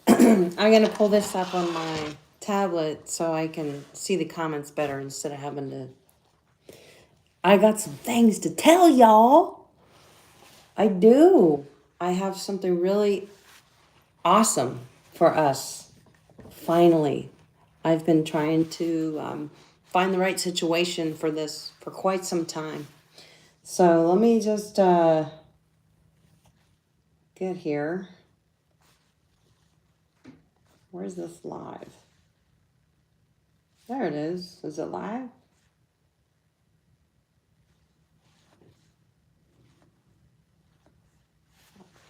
I'm going to pull this up on my tablet so I can see the comments better instead of having to. I got some things to tell y'all. I do. I have something really awesome for us. Finally. I've been trying to find the right situation for this for quite some time. So let me just get here. Where's this live? There it is. Is it live?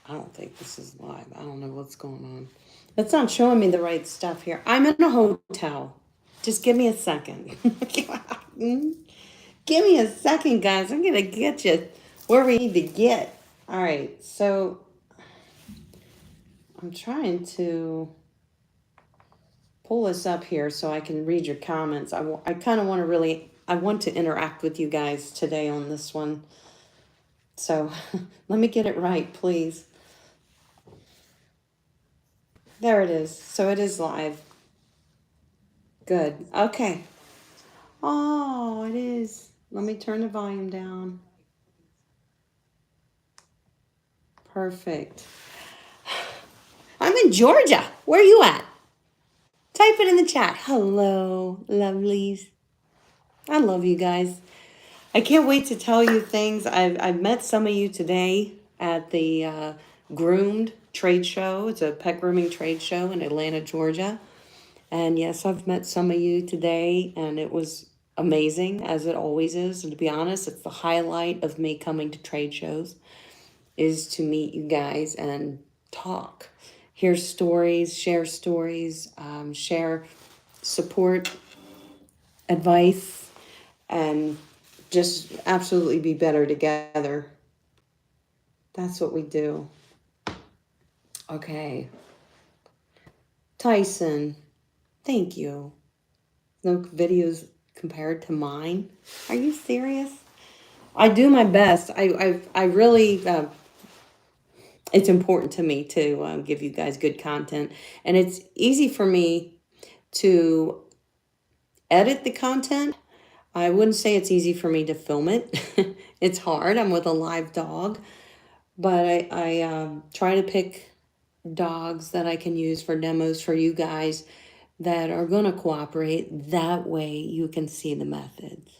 I don't think this is live. I don't know what's going on. It's not showing me the right stuff here. I'm in a hotel. Just give me a second. Give me a second, guys. I'm going to get you where we need to get. All right. So I'm trying to pull this up here so I can read your comments. I kind of want to I want to interact with you guys today on this one. So let me get it right, please. There it is. So it is live. Good. Okay. Oh, it is. Let me turn the volume down. Perfect. I'm in Georgia. Where are you at? Type it in the chat. Hello, lovelies. I love you guys. I can't wait to tell you things. I've met some of you today at the Groomed trade show. It's a pet grooming trade show in Atlanta, Georgia. And yes, I've met some of you today, and it was amazing, as it always is. And to be honest, it's the highlight of me coming to trade shows, is to meet you guys and talk, hear stories, share support, advice, and just absolutely be better together. That's what we do. Okay. Tyson, thank you. No videos compared to mine. Are you serious? I do my best. I really, it's important to me to give you guys good content. And it's easy for me to edit the content. I wouldn't say it's easy for me to film it. It's hard. I'm with a live dog. But I try to pick dogs that I can use for demos for you guys that are going to cooperate. That way you can see the methods.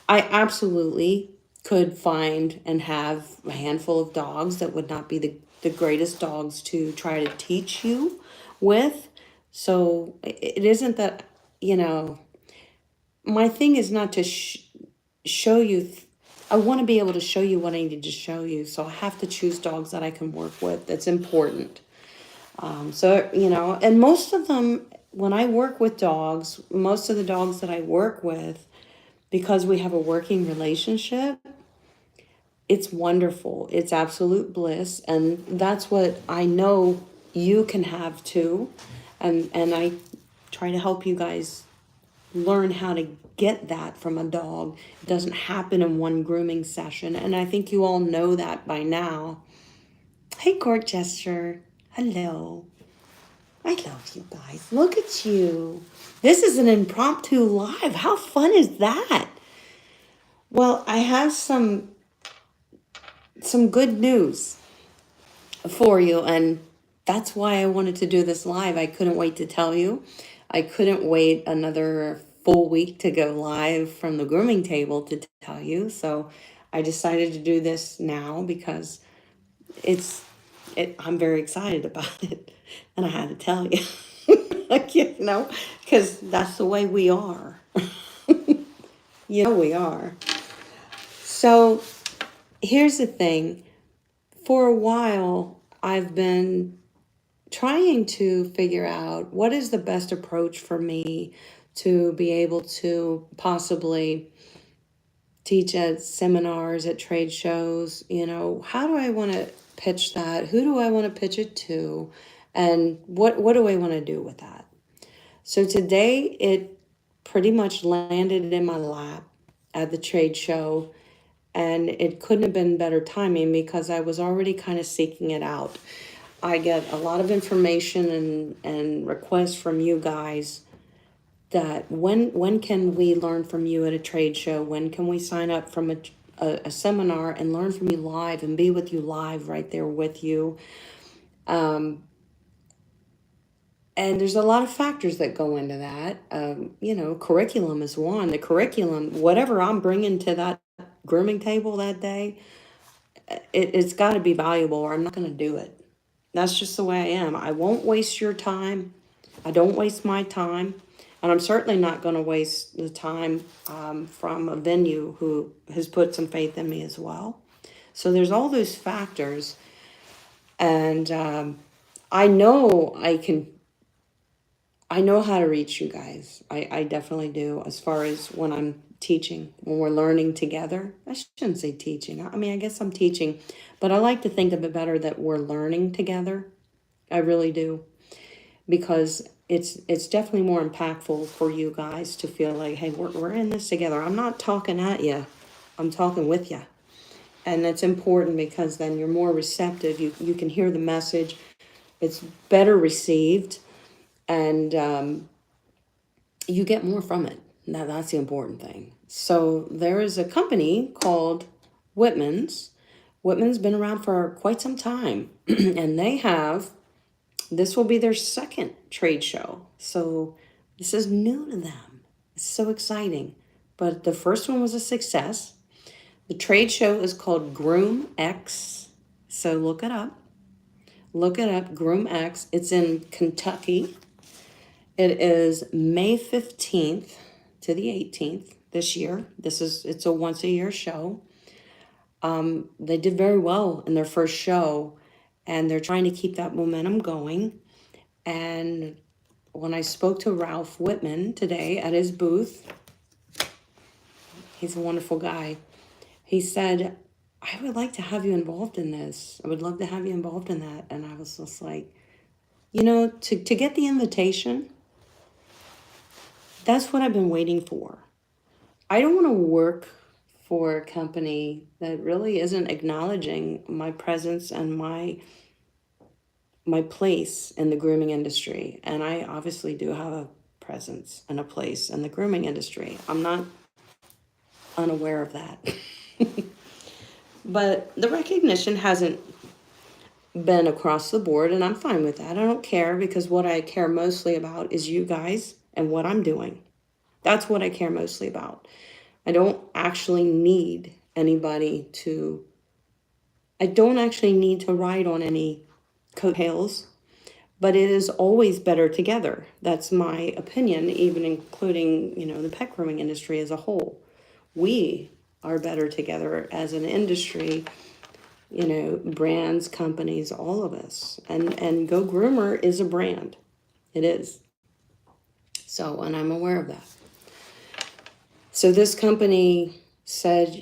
I absolutely could find and have a handful of dogs that would not be the greatest dogs to try to teach you with. So it isn't that, my thing is not to show you. I want to be able to show you what I need to show you. So I have to choose dogs that I can work with. That's important. And most of them, when I work with dogs, most of the dogs that I work with, because we have a working relationship, it's wonderful. It's absolute bliss. And that's what I know you can have too. And I try to help you guys learn how to get that from a dog. It doesn't happen in one grooming session. And I think you all know that by now. Hey, Court Gesture. Hello. I love you guys. Look at you. This is an impromptu live. How fun is that? Well, I have some good news for you, and that's why I wanted to do this live. I couldn't wait to tell you. I couldn't wait another full week to go live from the grooming table to tell you. So I decided to do this now because I'm very excited about it, and I had to tell you. Because that's the way we are. We are. So here's the thing. For a while, I've been trying to figure out what is the best approach for me to be able to possibly teach at seminars, at trade shows. How do I want to pitch that? Who do I want to pitch it to? And what do I want to do with that? So today it pretty much landed in my lap at the trade show, and it couldn't have been better timing because I was already kind of seeking it out. I get a lot of information and requests from you guys that when can we learn from you at a trade show? When can we sign up from a seminar and learn from you live and be with you live right there with you? And there's a lot of factors that go into that. Curriculum is one. The curriculum, whatever I'm bringing to that grooming table that day, it's got to be valuable or I'm not going to do it. That's just the way I am. I won't waste your time. I don't waste my time. And I'm certainly not going to waste the time from a venue who has put some faith in me as well. So there's all those factors. And I know I know how to reach you guys. I definitely do, as far as when I'm teaching, when we're learning together. I shouldn't say teaching. I mean, I guess I'm teaching, but I like to think of it better that we're learning together. I really do. Because it's definitely more impactful for you guys to feel like, hey, we're in this together. I'm not talking at you. I'm talking with you. And that's important because then you're more receptive. You can hear the message. It's better received. And you get more from it. Now, that's the important thing. So there is a company called Whitman's. Whitman's been around for quite some time. And this will be their second trade show. So this is new to them. It's so exciting. But the first one was a success. The trade show is called Groom X. So look it up. Look it up, Groom X. It's in Kentucky. It is May 15th to the 18th this year. It's a once a year show. They did very well in their first show, and they're trying to keep that momentum going. And when I spoke to Ralph Whitman today at his booth, he's a wonderful guy. He said, I would like to have you involved in this. I would love to have you involved in that. And I was just like, to get the invitation, that's what I've been waiting for. I don't want to work for a company that really isn't acknowledging my presence and my place in the grooming industry. And I obviously do have a presence and a place in the grooming industry. I'm not unaware of that. But the recognition hasn't been across the board, and I'm fine with that. I don't care, because what I care mostly about is you guys and what I'm doing. That's what I care mostly about. I don't actually need to ride on any coattails, but it is always better together. That's my opinion, even including, the pet grooming industry as a whole. We are better together as an industry, brands, companies, all of us. And Go Groomer is a brand. It is. So, and I'm aware of that. So this company said,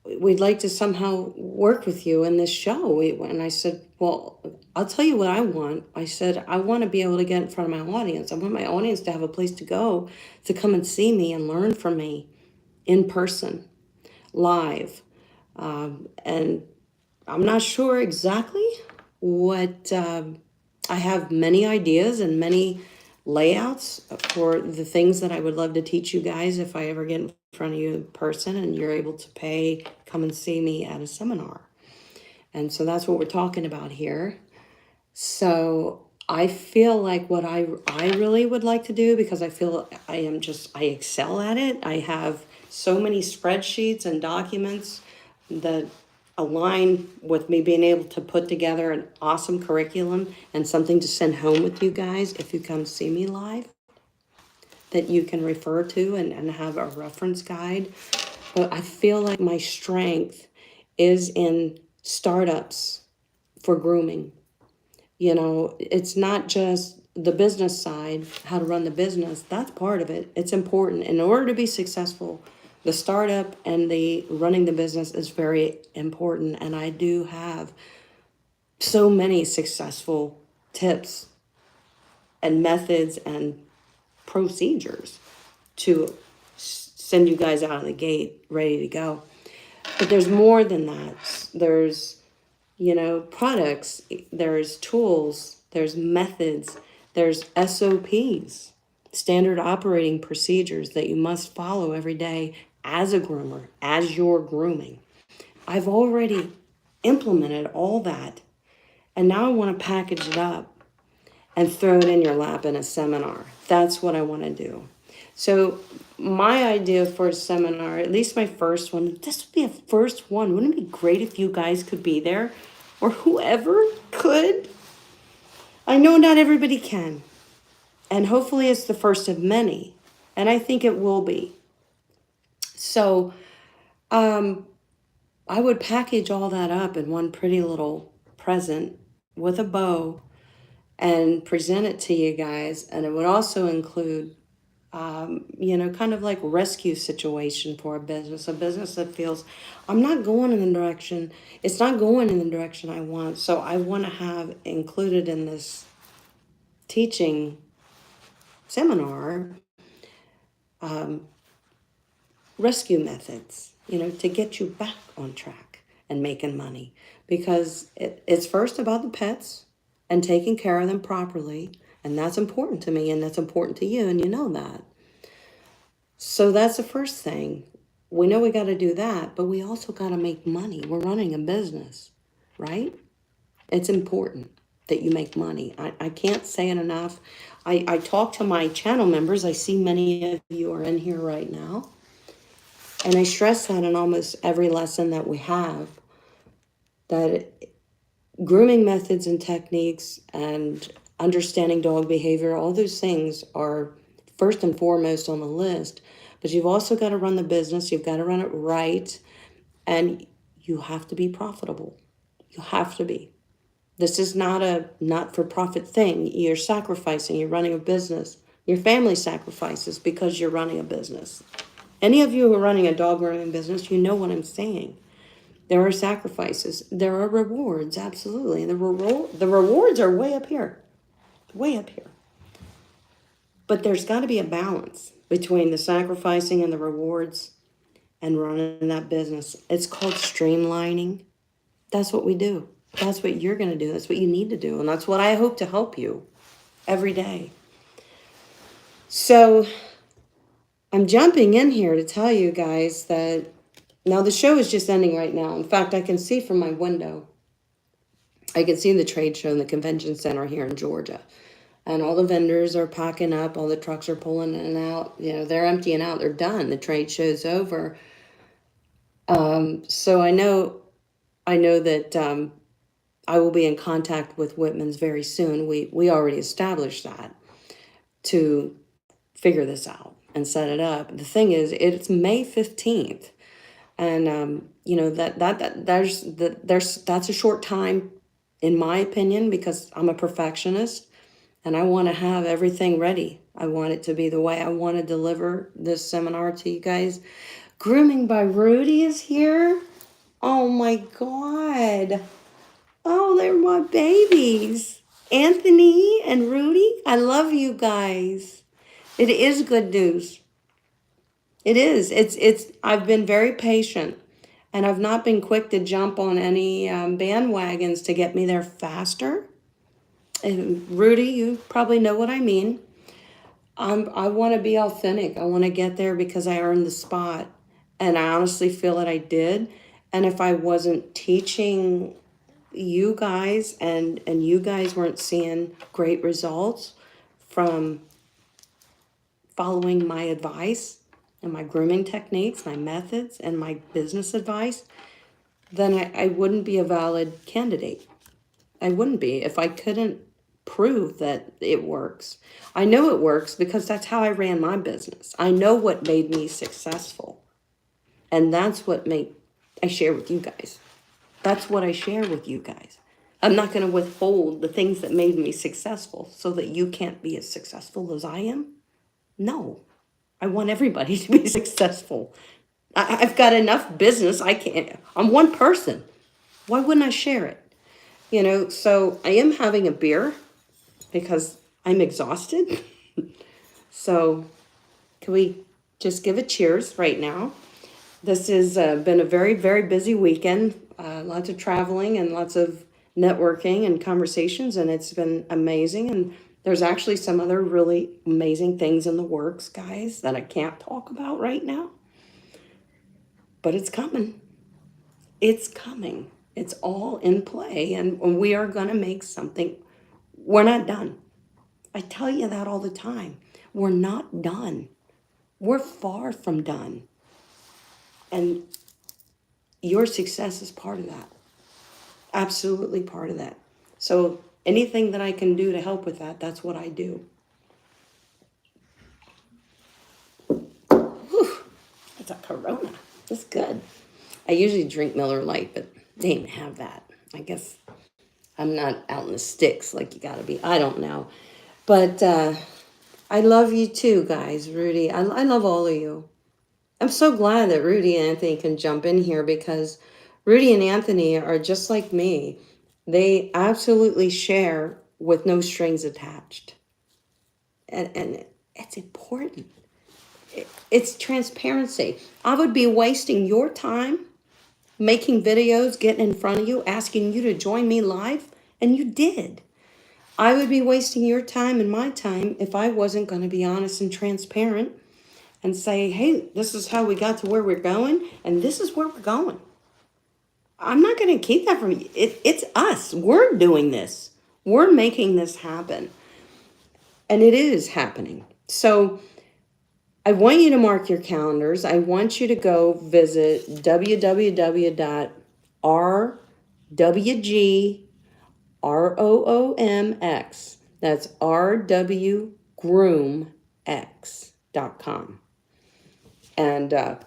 we'd like to somehow work with you in this show. And I said, well, I'll tell you what I want. I said, I want to be able to get in front of my audience. I want my audience to have a place to go, to come and see me and learn from me in person, live. And I'm not sure exactly what, I have many ideas and many layouts for the things that I would love to teach you guys if I ever get in front of you in person and you're able to come and see me at a seminar. And so that's what we're talking about here. So I feel like what I really would like to do, because I feel I excel at it. I have so many spreadsheets and documents that align with me being able to put together an awesome curriculum and something to send home with you guys if you come see me live, that you can refer to and have a reference guide. But I feel like my strength is in startups for grooming. It's not just the business side, how to run the business. That's part of it. It's important. In order to be successful, the startup and the running the business is very important. And I do have so many successful tips and methods and procedures to send you guys out of the gate ready to go. But there's more than that. There's products, there's tools, there's methods, there's SOPs, standard operating procedures that you must follow every day as a groomer, as you're grooming. I've already implemented all that, and now I want to package it up and throw it in your lap in a seminar. That's what I want to do. So my idea for a seminar, at least my first one, this would be a first one. Wouldn't it be great if you guys could be there, or whoever could? I know not everybody can, and hopefully it's the first of many, and I think it will be. So I would package all that up in one pretty little present with a bow and present it to you guys. And it would also include, kind of like rescue situation for a business that feels I'm not going in the direction, it's not going in the direction I want. So I want to have included in this teaching seminar rescue methods, to get you back on track and making money. Because it's first about the pets and taking care of them properly. And that's important to me, and that's important to you, and you know that. So that's the first thing. We know we got to do that, but we also got to make money. We're running a business, right? It's important that you make money. I can't say it enough. I talk to my channel members. I see many of you are in here right now. And I stress that in almost every lesson that we have, that grooming methods and techniques and understanding dog behavior, all those things are first and foremost on the list. But you've also got to run the business. You've got to run it right. And you have to be profitable. You have to be. This is not a not-for-profit thing. You're sacrificing. You're running a business. Your family sacrifices because you're running a business. Any of you who are running a dog grooming business, you know what I'm saying. There are sacrifices. There are rewards, absolutely. And the rewards are way up here. Way up here. But there's got to be a balance between the sacrificing and the rewards and running that business. It's called streamlining. That's what we do. That's what you're going to do. That's what you need to do. And that's what I hope to help you every day. So I'm jumping in here to tell you guys that now the show is just ending right now. In fact, I can see from my window, I can see the trade show in the convention center here in Georgia. And all the vendors are packing up. All the trucks are pulling in and out. They're emptying out. They're done. The trade show's over. So I know that I will be in contact with Whitman's very soon. We already established that to figure this out and set it up. The thing is, it's May 15th. And, that's a short time, in my opinion, because I'm a perfectionist and I want to have everything ready. I want it to be the way I want to deliver this seminar to you guys. Grooming by Rudy is here. Oh my God. Oh, they're my babies. Anthony and Rudy, I love you guys. It is good news. It is. I've been very patient, and I've not been quick to jump on any bandwagons to get me there faster. And Rudy, you probably know what I mean. I want to be authentic. I want to get there because I earned the spot, and I honestly feel that I did. And if I wasn't teaching you guys and you guys weren't seeing great results from following my advice and my grooming techniques, my methods, and my business advice, then I wouldn't be a valid candidate. I wouldn't be if I couldn't prove that it works. I know it works because that's how I ran my business. I know what made me successful. And that's what I share with you guys. That's what I share with you guys. I'm not going to withhold the things that made me successful so that you can't be as successful as I am. No, I want everybody to be successful. I've got enough business. I'm one person. Why wouldn't I share it? So I am having a beer because I'm exhausted. So can we just give a cheers right now? This has been a very, very busy weekend. lots of traveling and lots of networking and conversations, and it's been amazing. And there's actually some other really amazing things in the works, guys, that I can't talk about right now, but it's coming. It's coming. It's all in play, and we are going to make something. We're not done. I tell you that all the time. We're not done. We're far from done. And your success is part of that. Absolutely part of that. So anything that I can do to help with that, that's what I do. Whew, that's a Corona. That's good. I usually drink Miller Lite, but they didn't have that. I guess I'm not out in the sticks like you gotta be. I don't know. But I love you too, guys. Rudy, I love all of you. I'm so glad that Rudy and Anthony can jump in here, because Rudy and Anthony are just like me. They absolutely share with no strings attached. And it's important. It's transparency. I would be wasting your time making videos, getting in front of you, asking you to join me live, and you did. I would be wasting your time and my time if I wasn't going to be honest and transparent and say, hey, this is how we got to where we're going, and this is where we're going. I'm not going to keep that from you. It's us. We're doing this. We're making this happen. And it is happening. So I want you to mark your calendars. I want you to go visit www.rwgroomx. That's rwgroomx.com. And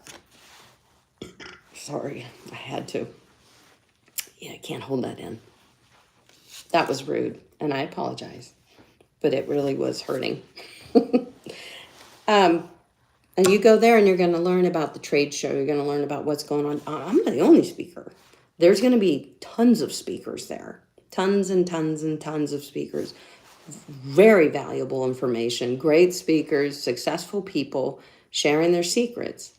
sorry, I had to. Yeah, I can't hold that in. That was rude, and I apologize, but it really was hurting. And you go there and you're going to learn about the trade show. You're going to learn about what's going on. I'm not the only speaker. There's going to be tons of speakers there. Tons and tons and tons of speakers. Very valuable information. Great speakers, successful people sharing their secrets.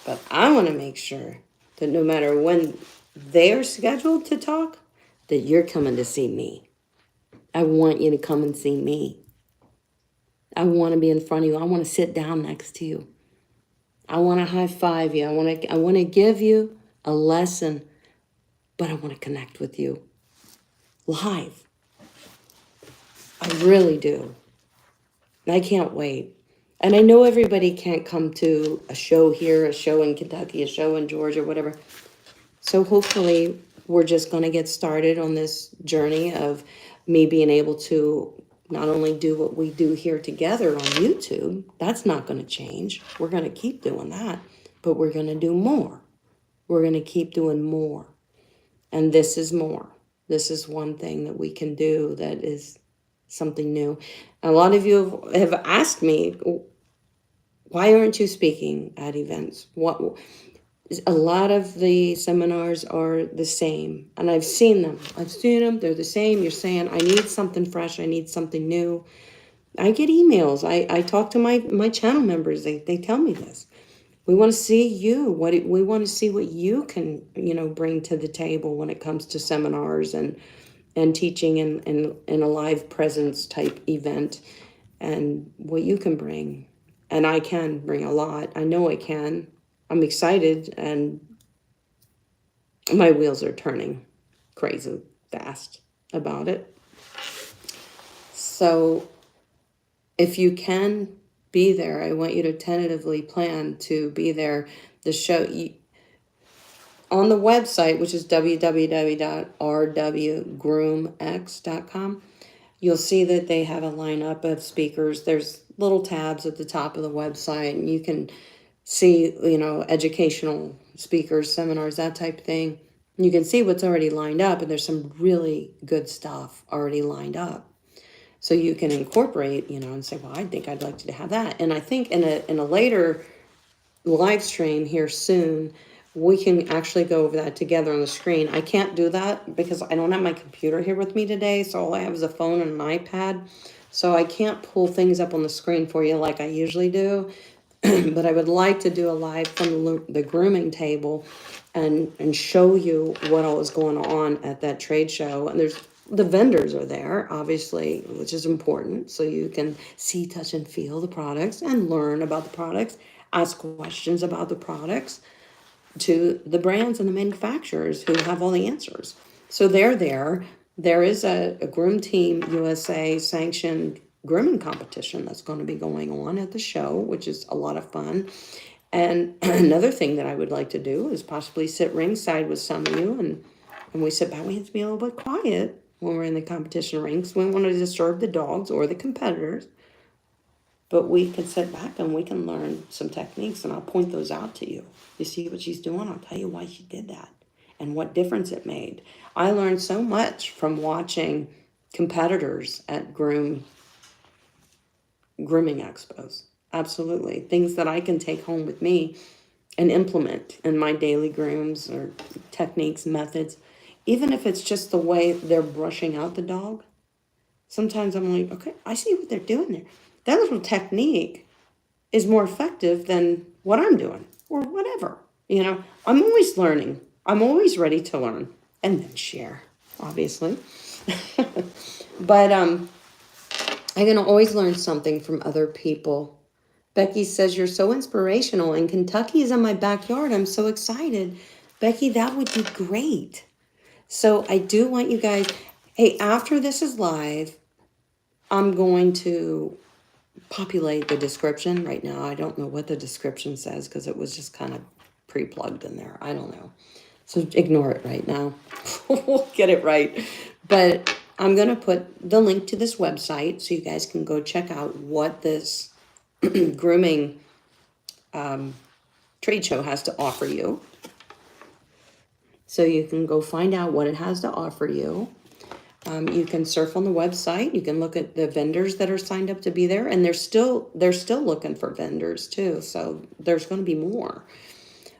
But I want to make sure that no matter when they're scheduled to talk, that you're coming to see me. I want you to come and see me. I want to be in front of you. I want to sit down next to you. I want to high five you. I want to give you a lesson, but I want to connect with you live. I really do. I can't wait. And I know everybody can't come to a show here, a show in Kentucky, a show in Georgia, whatever. So hopefully we're just going to get started on this journey of me being able to not only do what we do here together on YouTube. That's not going to change. We're going to keep doing that, but we're going to do more. We're going to keep doing more. And this is more. This is one thing that we can do that is something new. A lot of you have asked me, why aren't you speaking at events? A lot of the seminars are the same, and I've seen them. They're the same. You're saying, I need something fresh. I need something new. I get emails. I talk to my channel members. They tell me this. We want to see you. We want to see what you can, bring to the table when it comes to seminars and teaching in a live presence type event, and what you can bring. And I can bring a lot. I know I can. I'm excited, and my wheels are turning crazy fast about it. So if you can be there, I want you to tentatively plan to be there. The show on the website, which is www.rwgroomx.com, you'll see that they have a lineup of speakers. There's little tabs at the top of the website, and you can see, educational speakers, seminars, that type of thing. You can see what's already lined up, and there's some really good stuff already lined up. So you can incorporate, and say, well, I think I'd like to have that. And I think in a later live stream here soon, we can actually go over that together on the screen. I can't do that because I don't have my computer here with me today, so all I have is a phone and an iPad. So I can't pull things up on the screen for you like I usually do. But I would like to do a live from the grooming table and show you what all is going on at that trade show. And the vendors are there, obviously, which is important. So you can see, touch, and feel the products and learn about the products, ask questions about the products to the brands and the manufacturers who have all the answers. So they're there. There is a Groom Team USA sanctioned grooming competition that's going to be going on at the show, which is a lot of fun. And another thing that I would like to do is possibly sit ringside with some of you, and we sit back. We have to be a little bit quiet when we're in the competition rings. We don't want to disturb the dogs or the competitors, but we can sit back and we can learn some techniques, and I'll point those out to you. You see what she's doing? I'll tell you why she did that and what difference it made. I learned so much from watching competitors at grooming expos. Absolutely. Things that I can take home with me and implement in my daily grooms or techniques, methods. Even if it's just the way they're brushing out the dog. Sometimes I'm like, okay, I see what they're doing there. That little technique is more effective than what I'm doing or whatever. You know, I'm always learning. I'm always ready to learn and then share, obviously. But I can always learn something from other people. Becky says, you're so inspirational, and Kentucky is in my backyard. I'm so excited. Becky, that would be great. So I do want you guys, hey, after this is live, I'm going to populate the description right now. I don't know what the description says because it was just kind of pre-plugged in there. I don't know. So ignore it right now. We'll get it right. But I'm going to put the link to this website so you guys can go check out what this grooming trade show has to offer you. So you can go find out what it has to offer you. You can surf on the website. You can look at the vendors that are signed up to be there, and they're still looking for vendors too. So there's going to be more.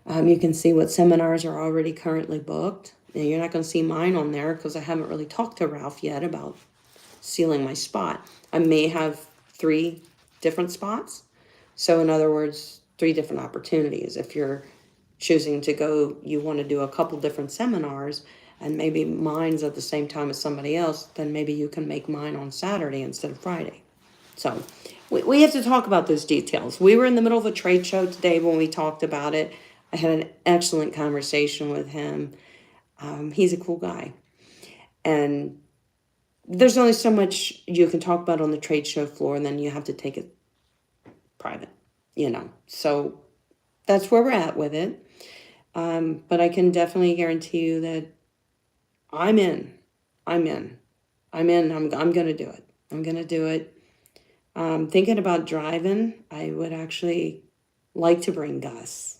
You can see what seminars are already currently booked. And you're not going to see mine on there because I haven't really talked to Ralph yet about sealing my spot. I may have 3 different spots. So in other words, 3 different opportunities. If you're choosing to go, you want to do a couple different seminars, and maybe mine's at the same time as somebody else, then maybe you can make mine on Saturday instead of Friday. So we have to talk about those details. We were in the middle of a trade show today when we talked about it. I had an excellent conversation with him. He's a cool guy. And there's only so much you can talk about on the trade show floor, and then you have to take it private, you know. So that's where we're at with it. But I can definitely guarantee you that I'm in. I'm going to do it. I'm going to do it. Thinking about driving, I would actually like to bring Gus.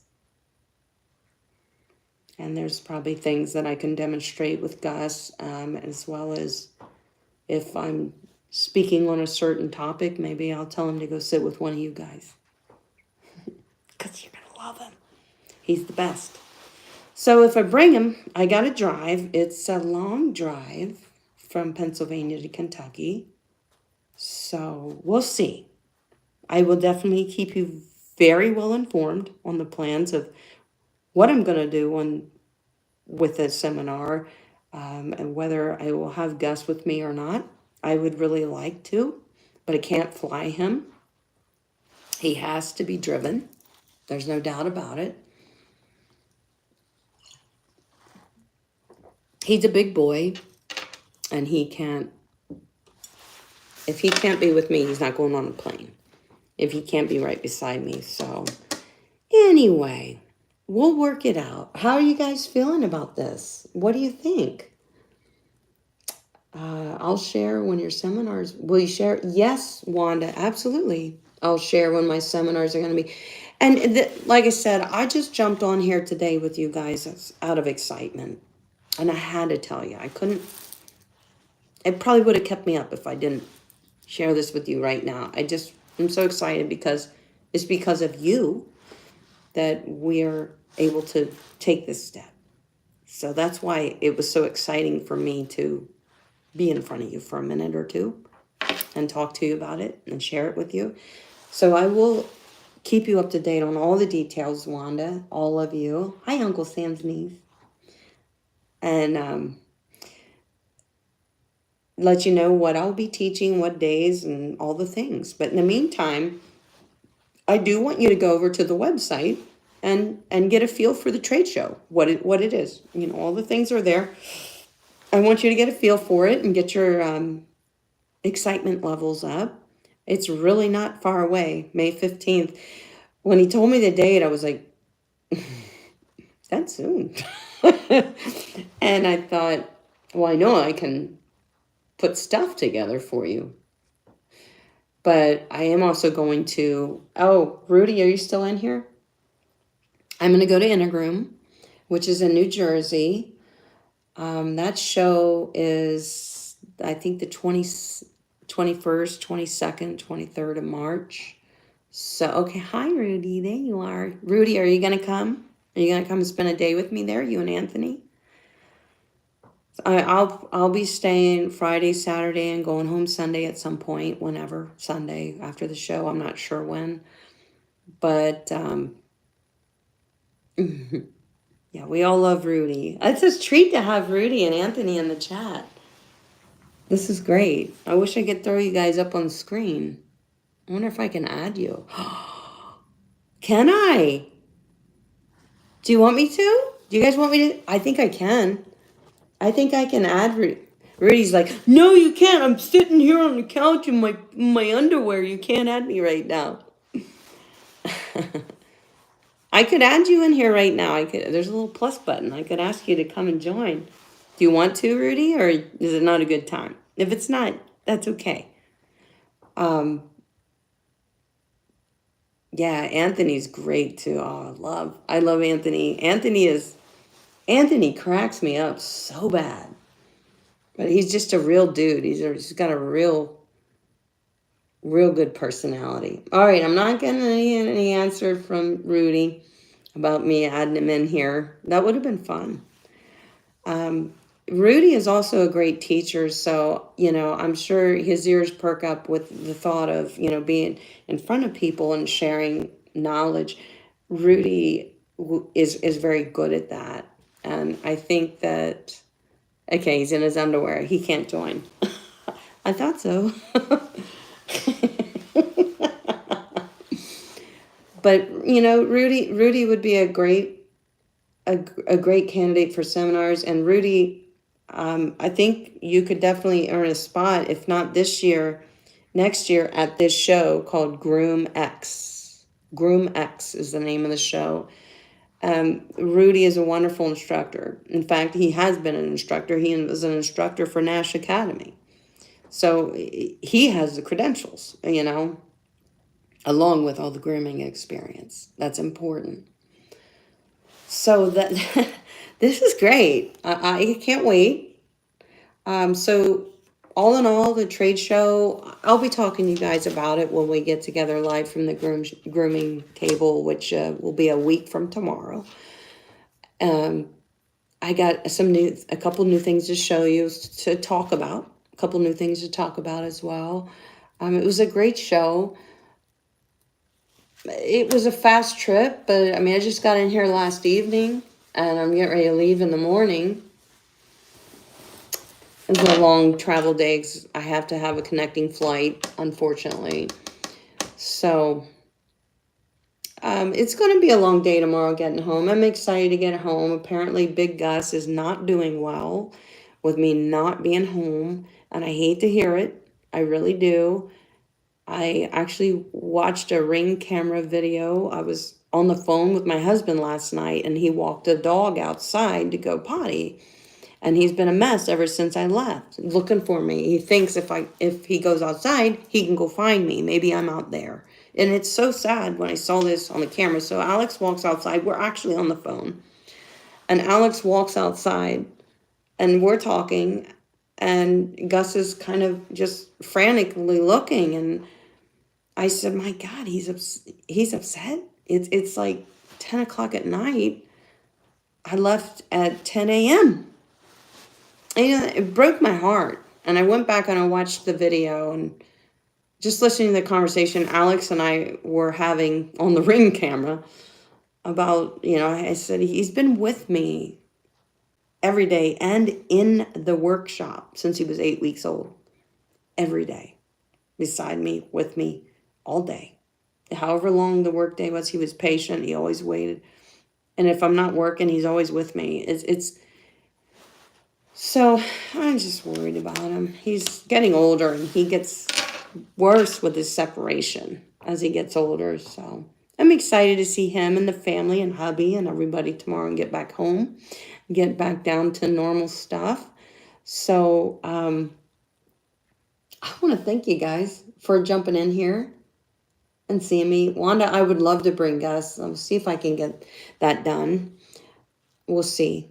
And there's probably things that I can demonstrate with Gus, as well as if I'm speaking on a certain topic, maybe I'll tell him to go sit with one of you guys. Because you're going to love him. He's the best. So if I bring him, I got to drive. It's a long drive from Pennsylvania to Kentucky. So we'll see. I will definitely keep you very well informed on the plans of what I'm going to do with this seminar, and whether I will have Gus with me or not. I would really like to, but I can't fly him. He has to be driven. There's no doubt about it. He's a big boy, and if he can't be with me, he's not going on a plane. If he can't be right beside me. So anyway, we'll work it out. How are you guys feeling about this? What do you think? I'll share when your seminars, will you share? Yes, Wanda, absolutely. I'll share when my seminars are going to be. And like I said, I just jumped on here today with you guys out of excitement. And I had to tell you, it probably would have kept me up if I didn't share this with you right now. I'm so excited because it's because of you that we're able to take this step. So that's why it was so exciting for me to be in front of you for a minute or two and talk to you about it and share it with you. So I will keep you up to date on all the details, Wanda, all of you. Hi, Uncle Sam's niece. And let you know what I'll be teaching, what days, and all the things. But in the meantime, I do want you to go over to the website and get a feel for the trade show, what it is. You know, all the things are there. I want you to get a feel for it and get your excitement levels up. It's really not far away, May 15th. When he told me the date, I was like, that's soon. And I thought, well, I know I can put stuff together for you. But I am also going to, oh, Rudy, are you still in here? I'm going to go to Intergroom, which is in New Jersey. That show is, I think, the 21st, 22nd, 23rd of March. So, okay, hi, Rudy. There you are. Rudy, are you going to come? Are you going to come and spend a day with me there, you and Anthony? I'll be staying Friday, Saturday, and going home Sunday at some point, whenever, Sunday after the show. I'm not sure when. But, yeah, we all love Rudy. It's a treat to have Rudy and Anthony in the chat. This is great. I wish I could throw you guys up on the screen. I wonder if I can add you. Can I? Do you want me to? Do you guys want me to? I think I can. I think I can add Rudy. Rudy's like, no, you can't. I'm sitting here on the couch in my underwear. You can't add me right now. I could add you in here right now. There's a little plus button. I could ask you to come and join. Do you want to, Rudy, or is it not a good time? If it's not, that's okay. Yeah, Anthony's great too. Oh, I love Anthony. Anthony cracks me up so bad. But he's just a real dude. He's got a real good personality. All right, I'm not getting any answer from Rudy about me adding him in here. That would have been fun. Rudy is also a great teacher, so, you know, I'm sure his ears perk up with the thought of, you know, being in front of people and sharing knowledge. Rudy is very good at that. And I think that, okay, he's in his underwear. He can't join. I thought so. But, you know, Rudy would be a great candidate for seminars. And Rudy, I think you could definitely earn a spot, if not this year, next year at this show called Groom X. Groom X is the name of the show. Rudy is a wonderful instructor. In fact, he has been an instructor. He was an instructor for Nash Academy. So he has the credentials, you know, along with all the grooming experience. That's important. So that this is great. I can't wait. So all in all, the trade show, I'll be talking to you guys about it when we get together live from the grooming table, which will be a week from tomorrow. I got a couple new things to show you, to talk about. A couple new things to talk about as well. It was a great show. It was a fast trip, but I mean, I just got in here last evening and I'm getting ready to leave in the morning. It's a long travel day 'cause I have to have a connecting flight, unfortunately. So, it's going to be a long day tomorrow getting home. I'm excited to get home. Apparently, Big Gus is not doing well with me not being home, and I hate to hear it. I really do. I actually watched a Ring camera video. I was on the phone with my husband last night, and he walked a dog outside to go potty. And he's been a mess ever since I left, looking for me. He thinks if he goes outside, he can go find me. Maybe I'm out there. And it's so sad when I saw this on the camera. So Alex walks outside. We're actually on the phone. And Alex walks outside, and we're talking. And Gus is kind of just frantically looking. And I said, my God, he's upset. It's like 10 o'clock at night. I left at 10 a.m. And, you know, it broke my heart. And I went back and I watched the video, and just listening to the conversation Alex and I were having on the Ring camera about, I said, he's been with me every day and in the workshop since he was 8 weeks old. Every day. Beside me, with me, all day. However long the work day was, he was patient. He always waited. And if I'm not working, he's always with me. So I'm just worried about him. He's getting older and he gets worse with his separation as he gets older. So I'm excited to see him and the family and hubby and everybody tomorrow and get back home, get back down to normal stuff. So I want to thank you guys for jumping in here and seeing me. Wanda, I would love to bring Gus. I'll see if I can get that done. We'll see.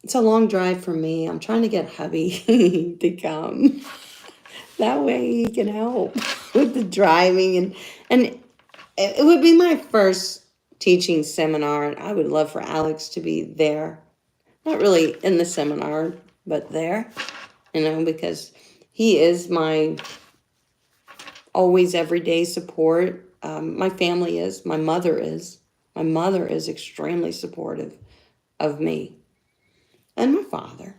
It's a long drive for me. I'm trying to get hubby to come. That way he can help with the driving. And it would be my first teaching seminar. And I would love for Alex to be there. Not really in the seminar, but there. Because he is my always everyday support. My family is. My mother is. My mother is extremely supportive of me. And my father.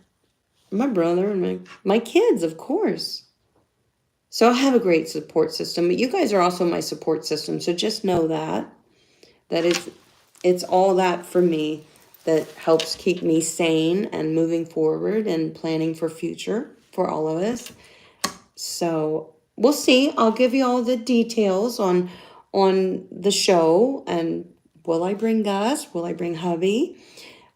And my brother. And my kids, of course. So I have a great support system. But you guys are also my support system. So just know that it's all that for me that helps keep me sane and moving forward and planning for future for all of us. So we'll see. I'll give you all the details on the show. And will I bring Gus? Will I bring hubby?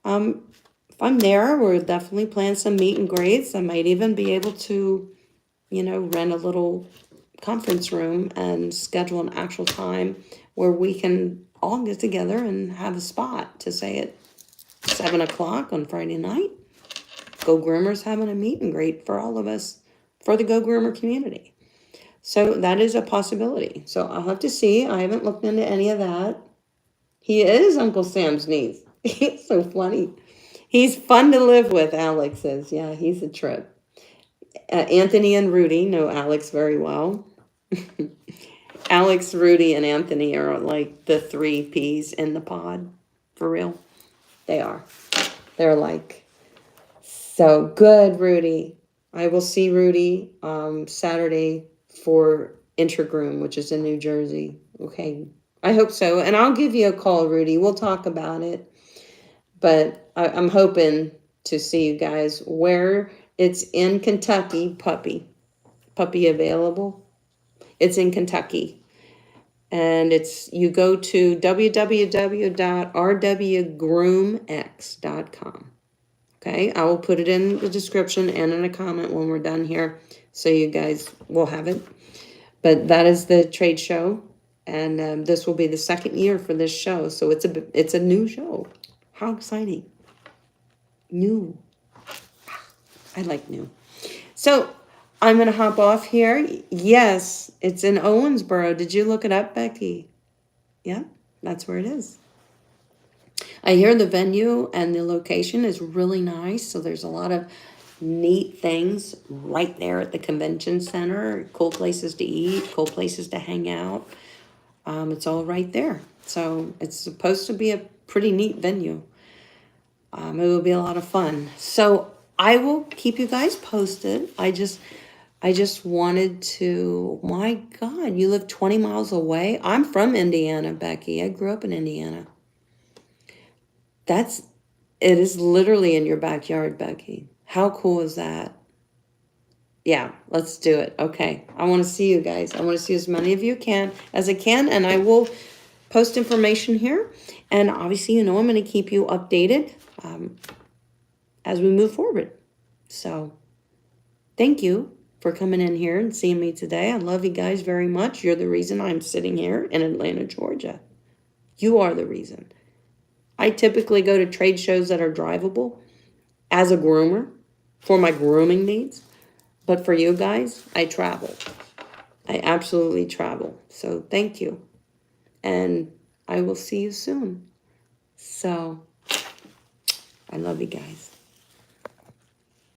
If I'm there, we'll definitely plan some meet and greets. I might even be able to, rent a little conference room and schedule an actual time where we can all get together and have a spot to say at 7 o'clock on Friday night. Go Groomer's having a meet and greet for all of us, for the Go Groomer community. So that is a possibility. So I'll have to see. I haven't looked into any of that. He is Uncle Sam's niece. He's so funny. He's fun to live with, Alex is. Yeah, he's a trip. Anthony and Rudy know Alex very well. Alex, Rudy, and Anthony are like the 3 peas in the pod. For real. They are. They're like, so good, Rudy. I will see Rudy Saturday for Intergroom, which is in New Jersey. Okay. I hope so. And I'll give you a call, Rudy. We'll talk about it. But I'm hoping to see you guys where it's in Kentucky. Puppy available. It's in Kentucky. And you go to www.rwgroomx.com. Okay, I will put it in the description and in a comment when we're done here, so you guys will have it. But that is the trade show, and this will be the 2nd year for this show, so it's a new show. How exciting! New. I like new. So I'm going to hop off here. Yes, it's in Owensboro. Did you look it up, Becky? Yeah, that's where it is. I hear the venue and the location is really nice. So there's a lot of neat things right there at the convention center. Cool places to eat, cool places to hang out. It's all right there. So it's supposed to be a pretty neat venue. It will be a lot of fun. So I will keep you guys posted. I just wanted to, my God, you live 20 miles away? I'm from Indiana, Becky. I grew up in Indiana. It is literally in your backyard, Becky. How cool is that? Yeah, let's do it. Okay. I want to see you guys. I want to see as many of you as I can, and I will post information here. And obviously, I'm going to keep you updated as we move forward. So thank you for coming in here and seeing me today. I love you guys very much. You're the reason I'm sitting here in Atlanta, Georgia. You are the reason. I typically go to trade shows that are drivable as a groomer for my grooming needs. But for you guys, I travel. I absolutely travel. So thank you. And I will see you soon. So I love you guys.